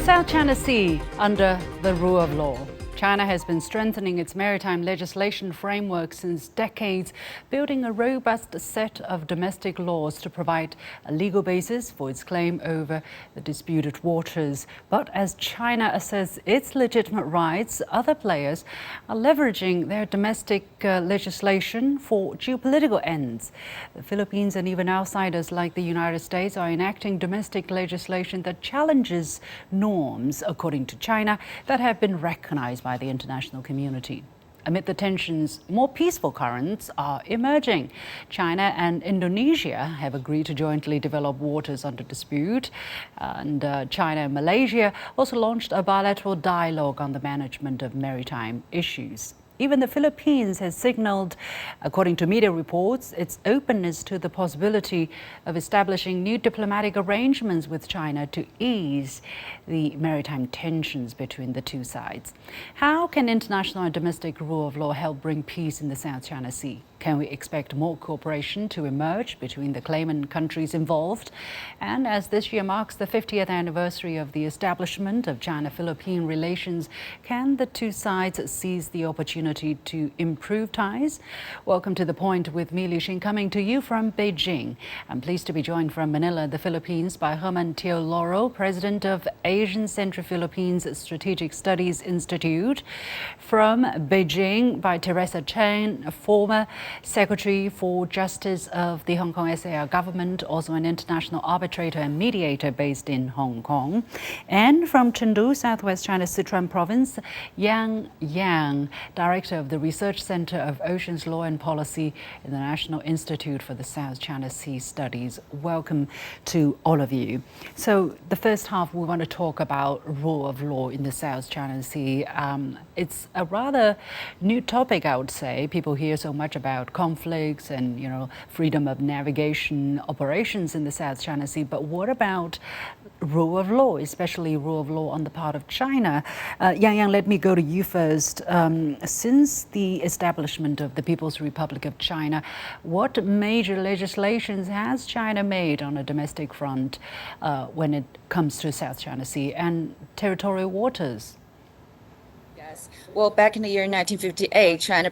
South China Sea under the rule of law. China has been strengthening its maritime legislation framework since decades, building a robust set of domestic laws to provide a legal basis for its claim over the disputed waters. But as China asserts its legitimate rights, other players are leveraging their domestic legislation for geopolitical ends. The Philippines and even outsiders like the United States are enacting domestic legislation that challenges norms, according to China, that have been recognized by the international community. Amid the tensions, more peaceful currents are emerging. China and Indonesia have agreed to jointly develop waters under dispute, and China and Malaysia also launched a bilateral dialogue on the management of maritime issues. Even the Philippines has signaled, according to media reports, its openness to the possibility of establishing new diplomatic arrangements with China to ease the maritime tensions between the two sides. How can international and domestic rule of law help bring peace in the South China Sea? Can we expect more cooperation to emerge between the claimant countries involved? And as this year marks the 50th anniversary of the establishment of China-Philippine relations, can the two sides seize the opportunity to improve ties? Welcome to The Point with me, Li Xin, coming to you from Beijing. I'm pleased to be joined from Manila, the Philippines, by Herman Teo Laurel, President of Asian Central Philippines Strategic Studies Institute. From Beijing, by Teresa Chen, a former Secretary for Justice of the Hong Kong SAR government, also an international arbitrator and mediator based in Hong Kong. And from Chengdu, Southwest China's Sichuan province, Yang Yang, Director of the Research Center of Oceans Law and Policy in the National Institute for the South China Sea Studies. Welcome to all of you. So the first half, we want to talk about rule of law in the South China Sea. It's a rather new topic, I would say. People hear so much about conflicts and, freedom of navigation operations in the South China Sea. But what about rule of law, especially rule of law on the part of China? Yang, let me go to you first. Since the establishment of the People's Republic of China, what major legislations has China made on a domestic front when it comes to South China Sea and territorial waters? Well, back in the year 1958, China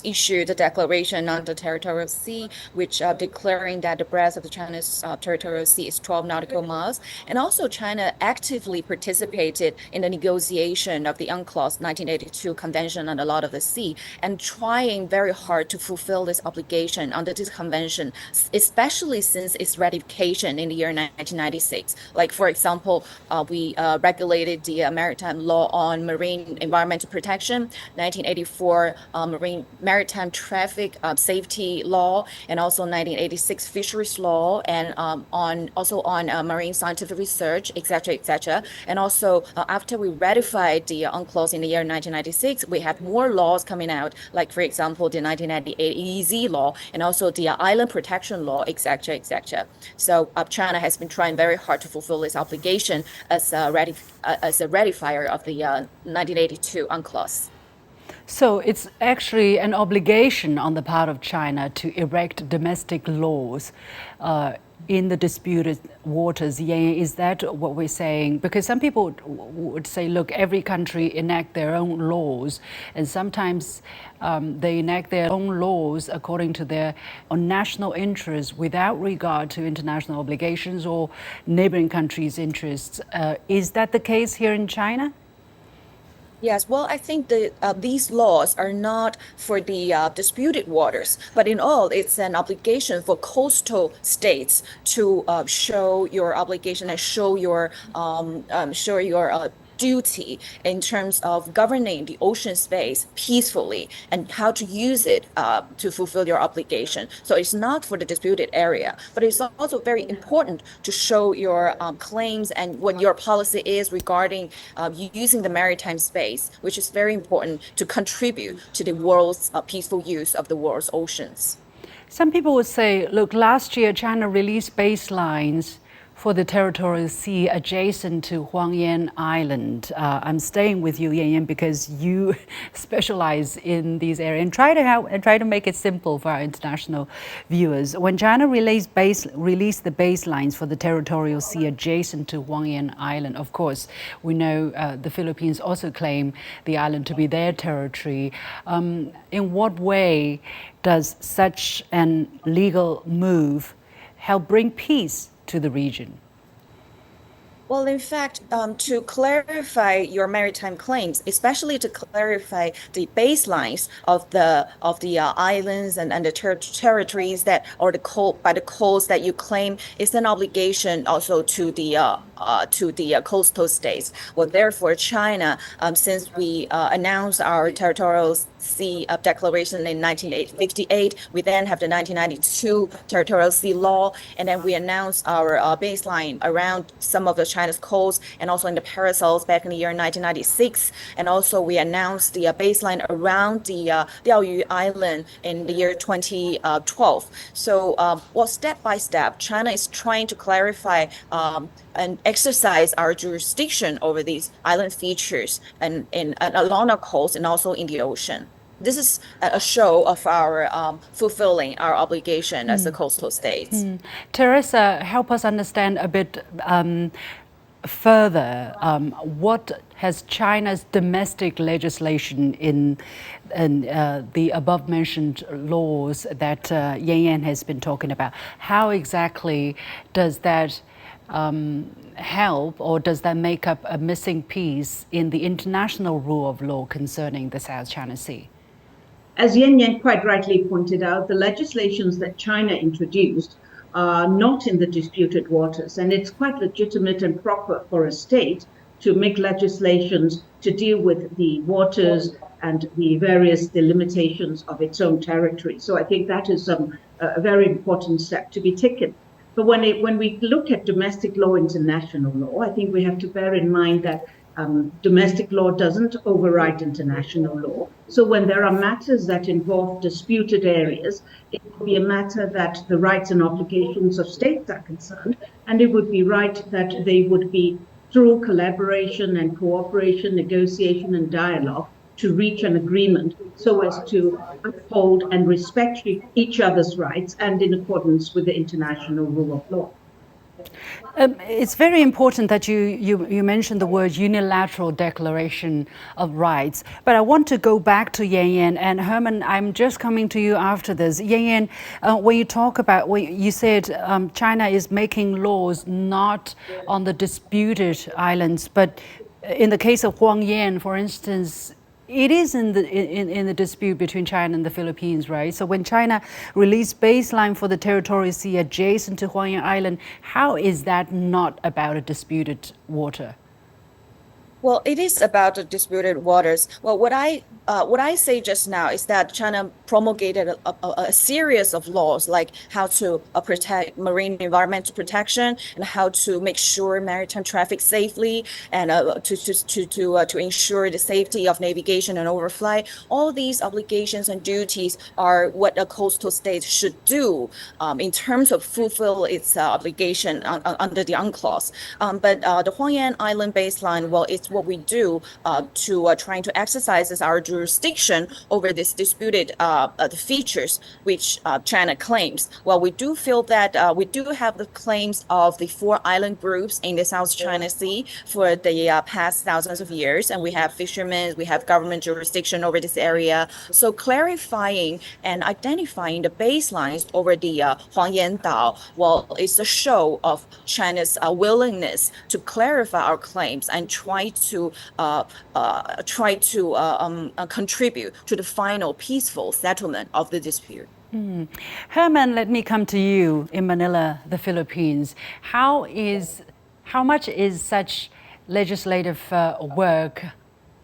issued a declaration on the territorial sea, which declaring that the breadth of the China's territorial sea is 12 nautical miles. And also China actively participated in the negotiation of the UNCLOS 1982 Convention on the Law of the Sea, and trying very hard to fulfill this obligation under this convention, especially since its ratification in the year 1996. Like, for example, we regulated the maritime law on marine environmental protection, 1984 maritime traffic safety law, and also 1986 fisheries law, and on marine scientific research, etc. And also after we ratified the UNCLOS in the year 1996, we had more laws coming out, like, for example, the 1998 EEZ law, and also the island protection law, etc. So China has been trying very hard to fulfill its obligation as a ratifier of the 1982 UNCLOS. So it's actually an obligation on the part of China to erect domestic laws in the disputed waters. Is that what we're saying? Because some people would say, look, every country enact their own laws, and sometimes they enact their own laws according to their own national interests without regard to international obligations or neighboring countries' interests. Is that the case here in China? Yes, well, I think these laws are not for the disputed waters, but in all, it's an obligation for coastal states to show your obligation and show your duty in terms of governing the ocean space peacefully and how to use it to fulfill your obligation. So it's not for the disputed area, but it's also very important to show your claims and what your policy is regarding using the maritime space, which is very important to contribute to the world's peaceful use of the world's oceans. Some people would say, look, last year China released baselines for the territorial sea adjacent to Huangyan Island. I'm staying with you, Yan Yan, because you specialize in these areas and try to make it simple for our international viewers. When China released the baselines for the territorial sea adjacent to Huangyan Island, of course, we know the Philippines also claim the island to be their territory. In what way does such an legal move help bring peace to the region? Well, in fact, to clarify your maritime claims, especially to clarify the baselines of the islands and the territories that or the coast that you claim, is an obligation also to the coastal states. Well, therefore, China, since we announced our territorial sea declaration in 1958, we then have the 1992 territorial sea law, and then we announced our baseline around some of the China's coast and also in the parasols back in the year 1996, and also we announced the baseline around the Diaoyu Island in the year 2012. So, well, step by step, China is trying to clarify and exercise our jurisdiction over these island features and along our coast and also in the ocean. This is a show of our fulfilling our obligation as a coastal states. Teresa, help us understand a bit further. What has China's domestic legislation in the above mentioned laws that Yan Yan has been talking about? How exactly does that help, or does that make up a missing piece in the international rule of law concerning the South China Sea? As Yan Yan quite rightly pointed out, the legislations that China introduced are not in the disputed waters, and it's quite legitimate and proper for a state to make legislations to deal with the waters and the various delimitations of its own territory. So I think that is a very important step to be taken. But when we look at domestic law, international law, I think we have to bear in mind that domestic law doesn't override international law. So when there are matters that involve disputed areas, it would be a matter that the rights and obligations of states are concerned, and it would be right that they would be through collaboration and cooperation, negotiation and dialogue to reach an agreement so as to uphold and respect each other's rights and in accordance with the international rule of law. It's very important that you mentioned the word unilateral declaration of rights, but I want to go back to Yan Yan and Herman. I'm just coming to you after this. Yan Yan, when you talk about, you said China is making laws not on the disputed islands, but in the case of Huangyan, for instance, it is in the dispute between China and the Philippines, right? So when China released baseline for the territorial sea adjacent to Huangyan Island, how is that not about a disputed water? Well, it is about the disputed waters. Well, what I say just now is that China promulgated a series of laws, like how to protect marine environmental protection and how to make sure maritime traffic safely, and to ensure the safety of navigation and overflight. All these obligations and duties are what a coastal state should do in terms of fulfill its obligation under the UNCLOS. But the Huangyan Island baseline, well, it's what we do to trying to exercise our jurisdiction over this disputed the features which China claims. Well, we do feel that we do have the claims of the 4 island groups in the South China Sea for the past thousands of years, and we have fishermen, we have government jurisdiction over this area. So clarifying and identifying the baselines over the Huangyan Dao, well, it's a show of China's willingness to clarify our claims and try to contribute to the final peaceful settlement of the dispute. Herman, let me come to you in Manila, the Philippines. How much is such legislative work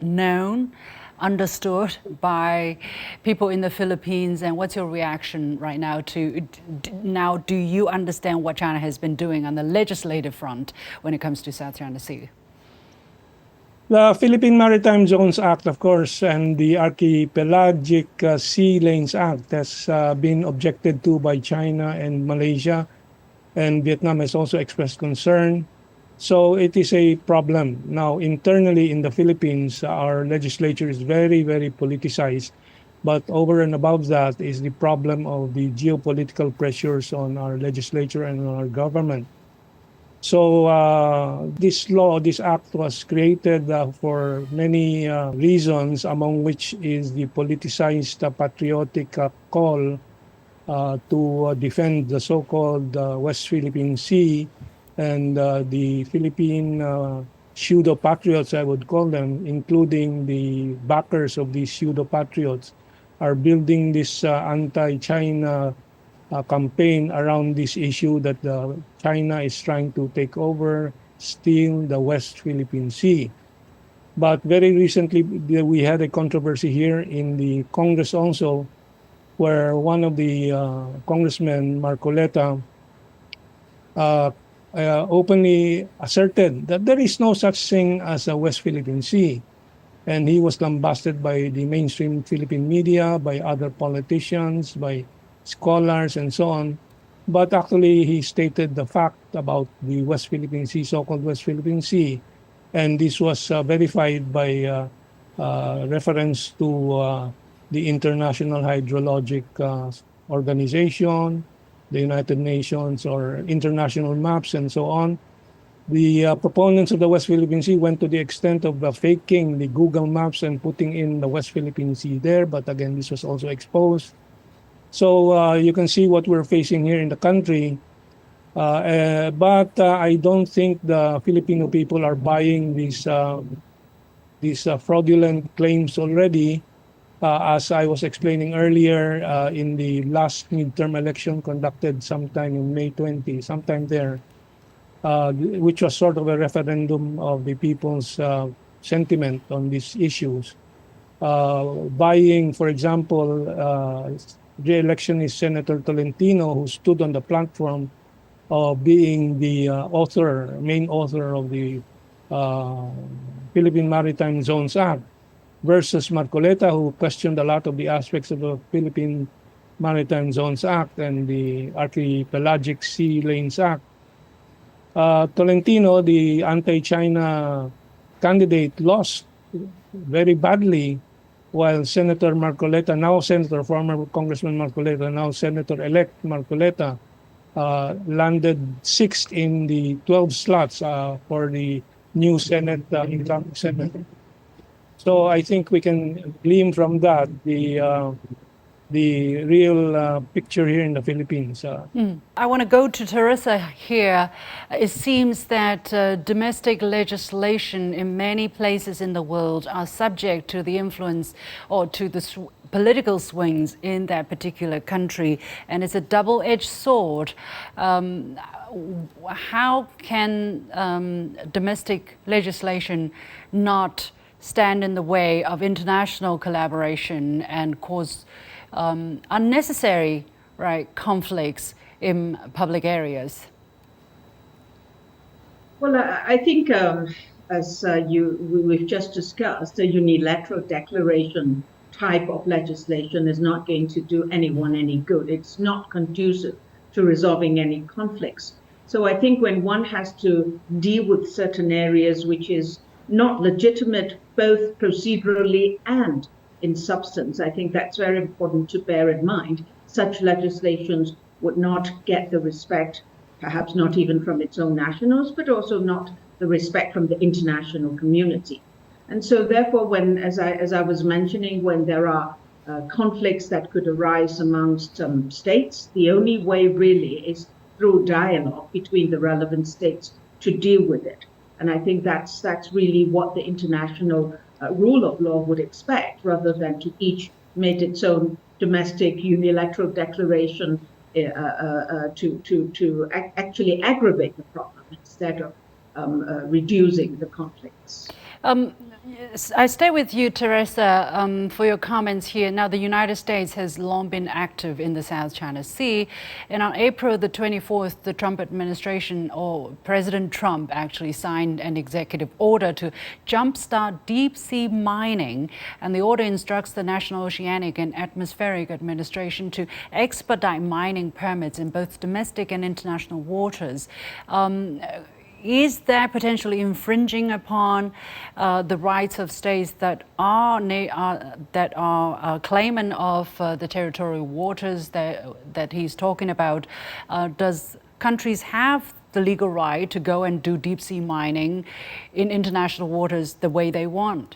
known, understood by people in the Philippines, and what's your reaction right now do you understand what China has been doing on the legislative front when it comes to South China Sea? The Philippine Maritime Zones Act, of course, and the Archipelagic Sea Lanes Act has been objected to by China and Malaysia. and Vietnam has also expressed concern. So it is a problem. Now, internally in the Philippines, our legislature is very, very politicized. But over and above that is the problem of the geopolitical pressures on our legislature and on our government. So this law, this act was created for many reasons, among which is the politicized patriotic call to defend the so-called West Philippine Sea, and the Philippine pseudo-patriots, I would call them, including the backers of these pseudo-patriots, are building this anti-China campaign around this issue that China is trying to take over, steal the West Philippine Sea. But very recently, we had a controversy here in the Congress also, where one of the congressmen, Marcoleta, openly asserted that there is no such thing as a West Philippine Sea. And he was lambasted by the mainstream Philippine media, by other politicians, by scholars, and so on. But actually, he stated the fact about the West Philippine Sea, so-called West Philippine Sea. And this was verified by reference to the International Hydrologic Organization, the United Nations, or international maps, and so on. The proponents of the West Philippine Sea went to the extent of faking the Google Maps and putting in the West Philippine Sea there. But again, this was also exposed. So you can see what we're facing here in the country. But I don't think the Filipino people are buying these fraudulent claims already. As I was explaining earlier, in the last midterm election conducted sometime in May 20, sometime there, which was sort of a referendum of the people's sentiment on these issues. Buying, for example, re-electionist Senator Tolentino, who stood on the platform of being the main author of the Philippine Maritime Zones Act, versus Marcoleta, who questioned a lot of the aspects of the Philippine Maritime Zones Act and the Archipelagic Sea Lanes Act. Tolentino, the anti-China candidate, lost very badly, while Senator Marcoleta, now Senator, former Congressman Marcoleta, now Senator-elect Marcoleta, landed sixth in the 12 slots for the new Senate, incoming Senate. So I think we can glean from that the real picture here in the Philippines. I want to go to Teresa here. It seems that domestic legislation in many places in the world are subject to the influence or to the political swings in that particular country, and it's a double-edged sword. How can domestic legislation not stand in the way of international collaboration and cause unnecessary conflicts in public areas? Well, I think, as we've just discussed, a unilateral declaration type of legislation is not going to do anyone any good. It's not conducive to resolving any conflicts. So I think when one has to deal with certain areas which is not legitimate both procedurally and in substance, I think that's very important to bear in mind. Such legislations would not get the respect, perhaps not even from its own nationals, but also not the respect from the international community. And so therefore, when, as I was mentioning, when there are conflicts that could arise amongst states, the only way really is through dialogue between the relevant states to deal with it. And I think that's really what the international rule of law would expect, rather than to each make its own domestic unilateral declaration to actually aggravate the problem instead of reducing the conflicts. I stay with you, Teresa, for your comments here. Now, the United States has long been active in the South China Sea. And on April the 24th, the Trump administration, or President Trump, actually signed an executive order to jumpstart deep sea mining. And the order instructs the National Oceanic and Atmospheric Administration to expedite mining permits in both domestic and international waters. Is that potentially infringing upon the rights of states that are claimant of the territorial waters that he's talking about? Does countries have the legal right to go and do deep sea mining in international waters the way they want?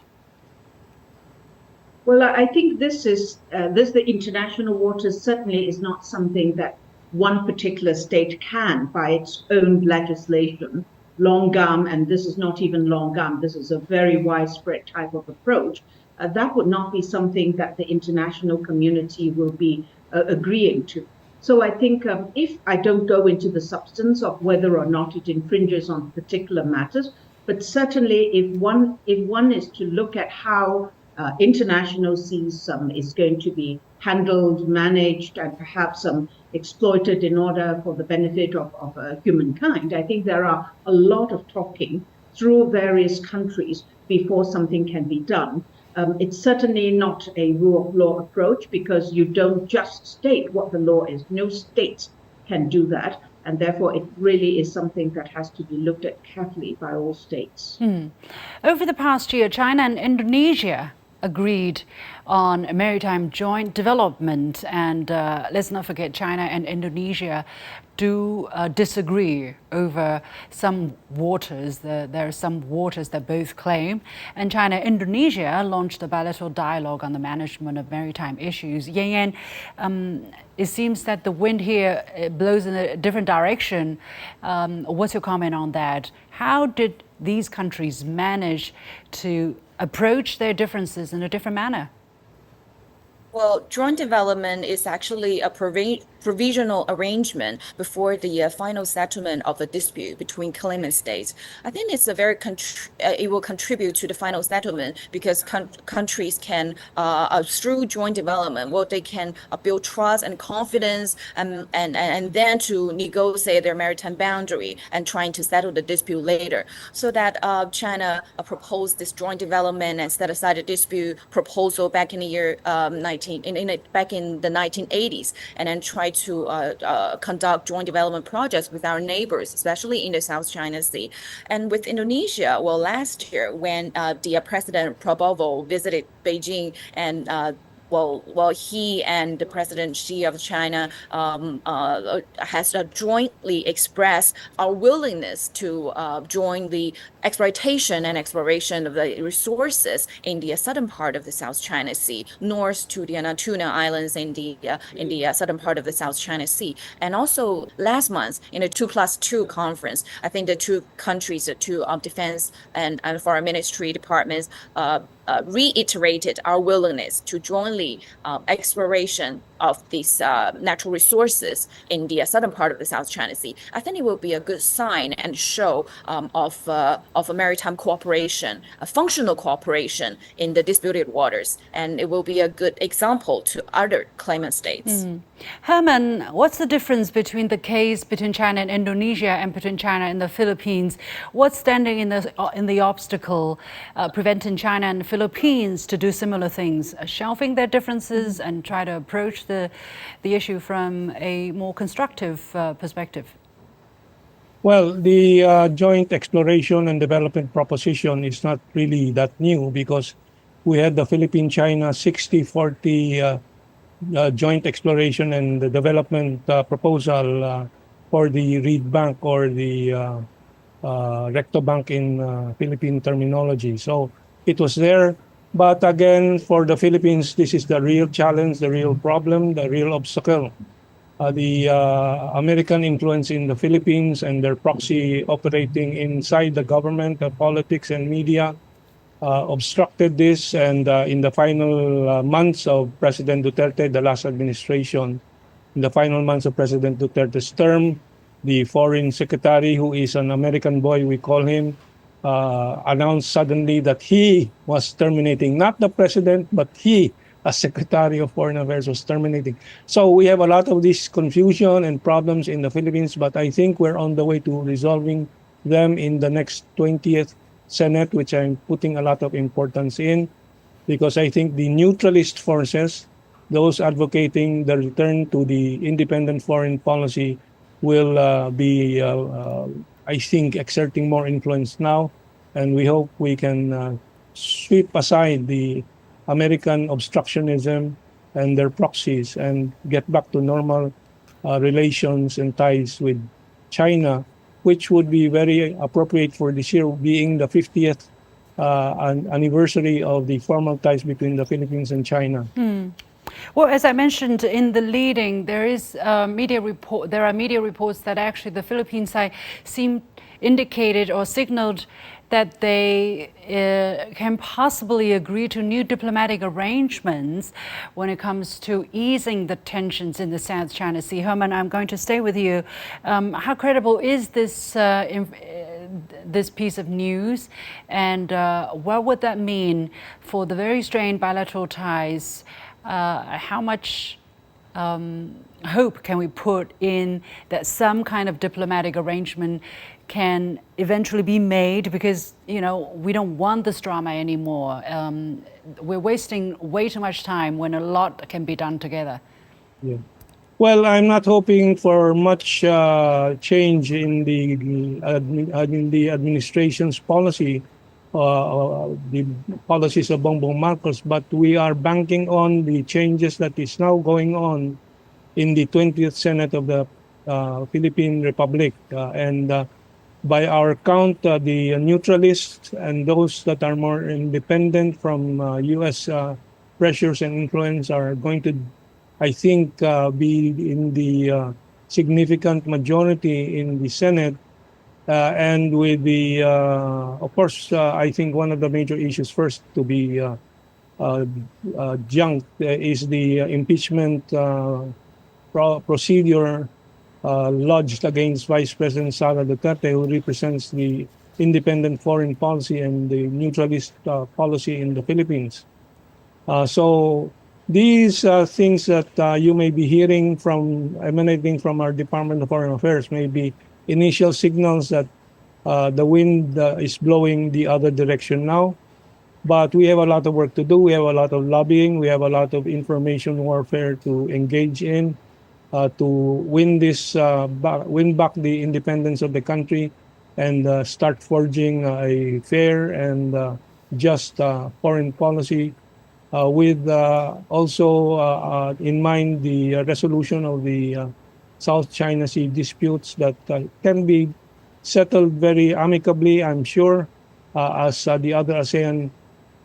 Well, I think the international waters certainly is not something that one particular state can, by its own legislation, long arm, and this is not even long arm, this is a very widespread type of approach. That would not be something that the international community will be agreeing to. So I think if I don't go into the substance of whether or not it infringes on particular matters, but certainly if one is to look at how international seas is going to be handled, managed, and perhaps exploited in order for the benefit of humankind, I think there are a lot of talking through various countries before something can be done. It's certainly not a rule of law approach, because you don't just state what the law is. No state can do that. And therefore, it really is something that has to be looked at carefully by all states. Over the past year, China and Indonesia agreed on a maritime joint development. And let's not forget, China and Indonesia do disagree over some waters. There are some waters that both claim. And China and Indonesia launched a bilateral dialogue on the management of maritime issues. Yan Yan, it seems that the wind here blows in a different direction. What's your comment on that? How did these countries manage to approach their differences in a different manner? Well, joint development is actually a provisional arrangement before the final settlement of the dispute between claimant states. I think it's a very it will contribute to the final settlement, because countries can through joint development, well, they can build trust and confidence, and then to negotiate their maritime boundary and trying to settle the dispute later. So that China proposed this joint development and set aside a dispute proposal back in the year back in the 1980s, and then try to conduct joint development projects with our neighbors, especially in the South China Sea. And with Indonesia, well, last year when the President Prabowo visited Beijing, and well, he and the President Xi of China has jointly expressed our willingness to join the exploitation and exploration of the resources in the southern part of the South China Sea, north to the Natuna Islands in the southern part of the South China Sea. And also last month in the 2+2 conference, I think the two countries, the two defense and foreign ministry departments reiterated our willingness to jointly exploration of these natural resources in the southern part of the South China Sea. I think it will be a good sign and show of a maritime cooperation, a functional cooperation in the disputed waters, and it will be a good example to other claimant states. Herman, what's the difference between the case between China and Indonesia and between China and the Philippines? What's standing in the obstacle preventing China and the Philippines to do similar things, shelving their differences and try to approach the issue from a more constructive perspective? Well, the joint exploration and development proposition is not really that new, because we had the Philippine-China 60-40 joint exploration and the development proposal for the reed bank, or the recto bank in Philippine terminology. So it was there. But again, for the Philippines, this is the real challenge, the real problem, the real obstacle. The American influence in the Philippines and their proxy operating inside the government, the politics and media obstructed this. And in the final months of President Duterte, the last administration, in the final months of President Duterte's term, the foreign secretary, who is an American boy, we call him, announced suddenly that he was terminating, not the president, but he, as Secretary of Foreign Affairs, was terminating. So we have a lot of this confusion and problems in the Philippines, but I think we're on the way to resolving them in the next 20th Senate, which I'm putting a lot of importance in, because I think the neutralist forces, those advocating the return to the independent foreign policy, will be, I think, exerting more influence now. And we hope we can sweep aside the American obstructionism and their proxies and get back to normal relations and ties with China, which would be very appropriate for this year, being the 50th anniversary of the formal ties between the Philippines and China. Well, as I mentioned in the leading, there are media reports that actually the Philippines side seem indicated or signaled that they can possibly agree to new diplomatic arrangements when it comes to easing the tensions in the South China Sea. Herman, I'm going to stay with you. How credible is this piece of news, and what would that mean for the very strained bilateral ties? How much hope can we put in that some kind of diplomatic arrangement can eventually be made? Because, you know, we don't want this drama anymore. We're wasting way too much time when a lot can be done together. Yeah. Well, I'm not hoping for much change in the administration's policy, the policies of Bongbong Marcos, but we are banking on the changes that is now going on in the 20th Senate of the Philippine Republic. And by our count, the neutralists and those that are more independent from U.S. Pressures and influence are going to, I think, be in the significant majority in the Senate. And with the, of course, I think one of the major issues first to be junked is the impeachment procedure lodged against Vice President Sara Duterte, who represents the independent foreign policy and the neutralist policy in the Philippines. So these things that you may be hearing from emanating from our Department of Foreign Affairs may be initial signals that the wind is blowing the other direction now. But we have a lot of work to do. We have a lot of lobbying. We have a lot of information warfare to engage in to win back the independence of the country and start forging a fair and just foreign policy with also in mind the resolution of the South China Sea disputes that can be settled very amicably, I'm sure, as the other ASEAN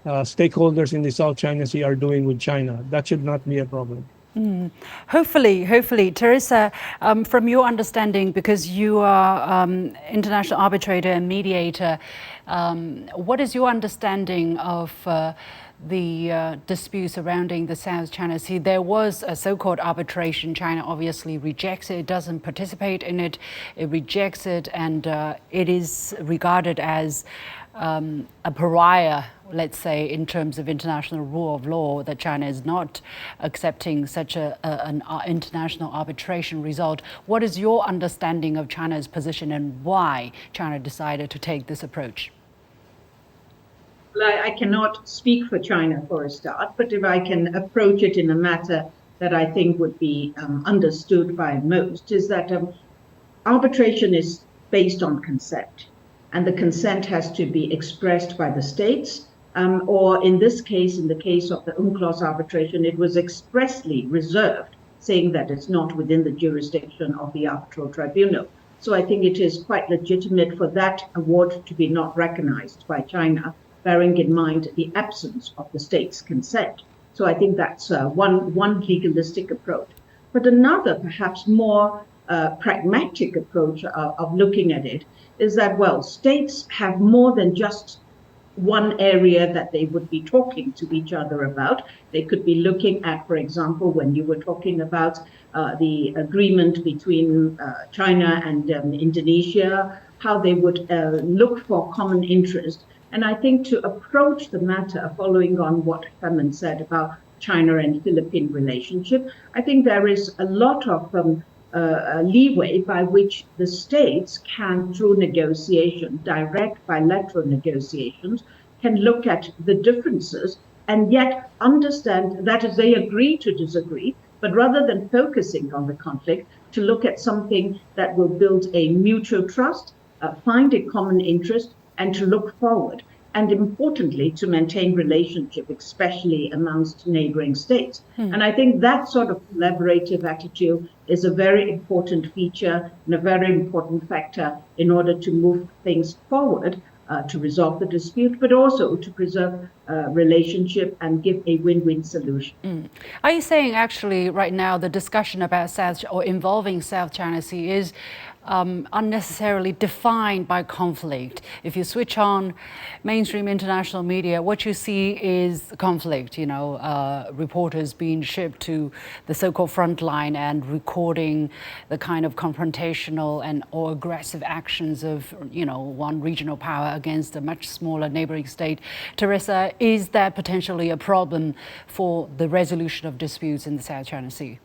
stakeholders in the South China Sea are doing with China. That should not be a problem. Hopefully. Teresa, from your understanding, because you are international arbitrator and mediator, what is your understanding of the dispute surrounding the South China Sea? There was a so-called arbitration. China obviously rejects it, doesn't participate in it, it rejects it, and it is regarded as a pariah, let's say, in terms of international rule of law, that China is not accepting such an international arbitration result. What is your understanding of China's position and why China decided to take this approach? Well, I cannot speak for China for a start, but if I can approach it in a matter that I think would be understood by most, is that arbitration is based on consent, and the consent has to be expressed by the states, or in this case, in the case of the UNCLOS arbitration, it was expressly reserved, saying that it's not within the jurisdiction of the arbitral tribunal. So I think it is quite legitimate for that award to be not recognized by China, bearing in mind the absence of the state's consent. So I think that's one legalistic approach. But another, perhaps more pragmatic approach of looking at it is that, well, states have more than just one area that they would be talking to each other about. They could be looking at, for example, when you were talking about the agreement between China and Indonesia, how they would look for common interest. And I think to approach the matter, following on what Herman said about China and Philippine relationship, I think there is a lot of leeway by which the states can, through negotiation, direct bilateral negotiations, can look at the differences and yet understand that as they agree to disagree, but rather than focusing on the conflict, to look at something that will build a mutual trust, find a common interest, and to look forward. And importantly, to maintain relationship, especially amongst neighboring states. And I think that sort of collaborative attitude is a very important feature and a very important factor in order to move things forward, to resolve the dispute, but also to preserve relationship and give a win-win solution. Are you saying actually right now the discussion about involving South China Sea is unnecessarily defined by conflict? If you switch on mainstream international media, what you see is conflict, reporters being shipped to the so-called front line and recording the kind of confrontational or aggressive actions of, one regional power against a much smaller neighboring state. Teresa, is that potentially a problem for the resolution of disputes in the South China Sea?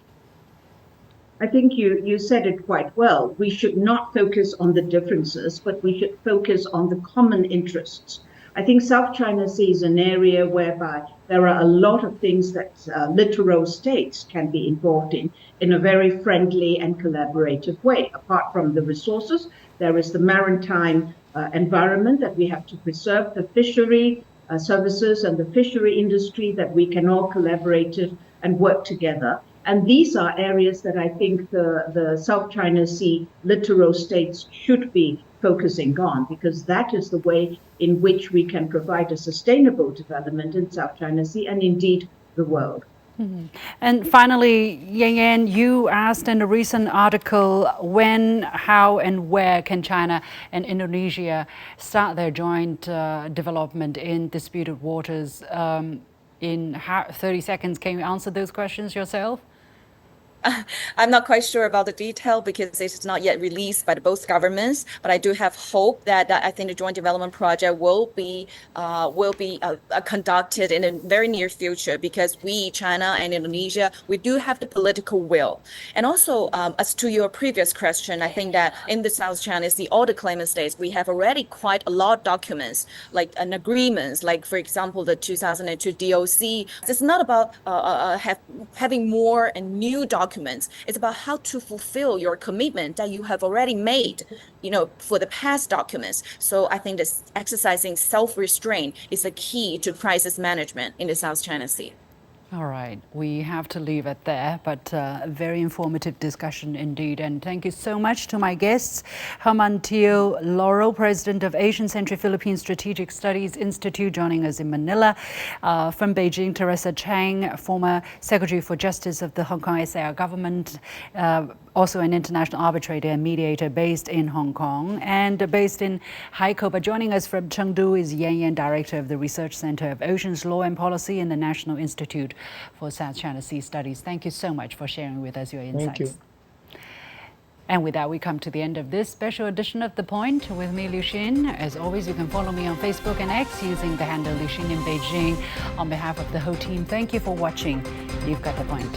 I think you said it quite well. We should not focus on the differences, but we should focus on the common interests. I think South China Sea is an area whereby there are a lot of things that littoral states can be involved in a very friendly and collaborative way. Apart from the resources, there is the maritime environment that we have to preserve, the fishery services and the fishery industry that we can all collaborate and work together. And these are areas that I think the South China Sea littoral states should be focusing on, because that is the way in which we can provide a sustainable development in South China Sea and indeed the world. And finally, Yan, you asked in a recent article when, how and where can China and Indonesia start their joint development in disputed waters. In 30 seconds, can you answer those questions yourself? I'm not quite sure about the detail because it is not yet released by both governments, but I do have hope that I think the joint development project will be conducted in a very near future, because we, China and Indonesia, we do have the political will. And also, as to your previous question, I think that in the South China Sea, all the claimant states, we have already quite a lot of documents, like an agreements, like for example, the 2002 DOC. It's not about having more and new documents. It's about how to fulfill your commitment that you have already made, for the past documents. So I think this exercising self-restraint is the key to crisis management in the South China Sea. All right, we have to leave it there, but a very informative discussion indeed. And thank you so much to my guests, Herman Teo Laurel, President of Asian Century Philippine Strategic Studies Institute, joining us in Manila. From Beijing, Teresa Chang, former Secretary for Justice of the Hong Kong SAR government, also an international arbitrator and mediator based in Hong Kong and based in Haikou. But joining us from Chengdu is Yan, Director of the Research Center of Oceans Law and Policy in the National Institute for South China Sea Studies. Thank you so much for sharing with us your insights. Thank you. And with that, we come to the end of this special edition of The Point with me, Liu Xin. As always, you can follow me on Facebook and X using the handle Liu Xin in Beijing. On behalf of the whole team, thank you for watching. You've got The Point.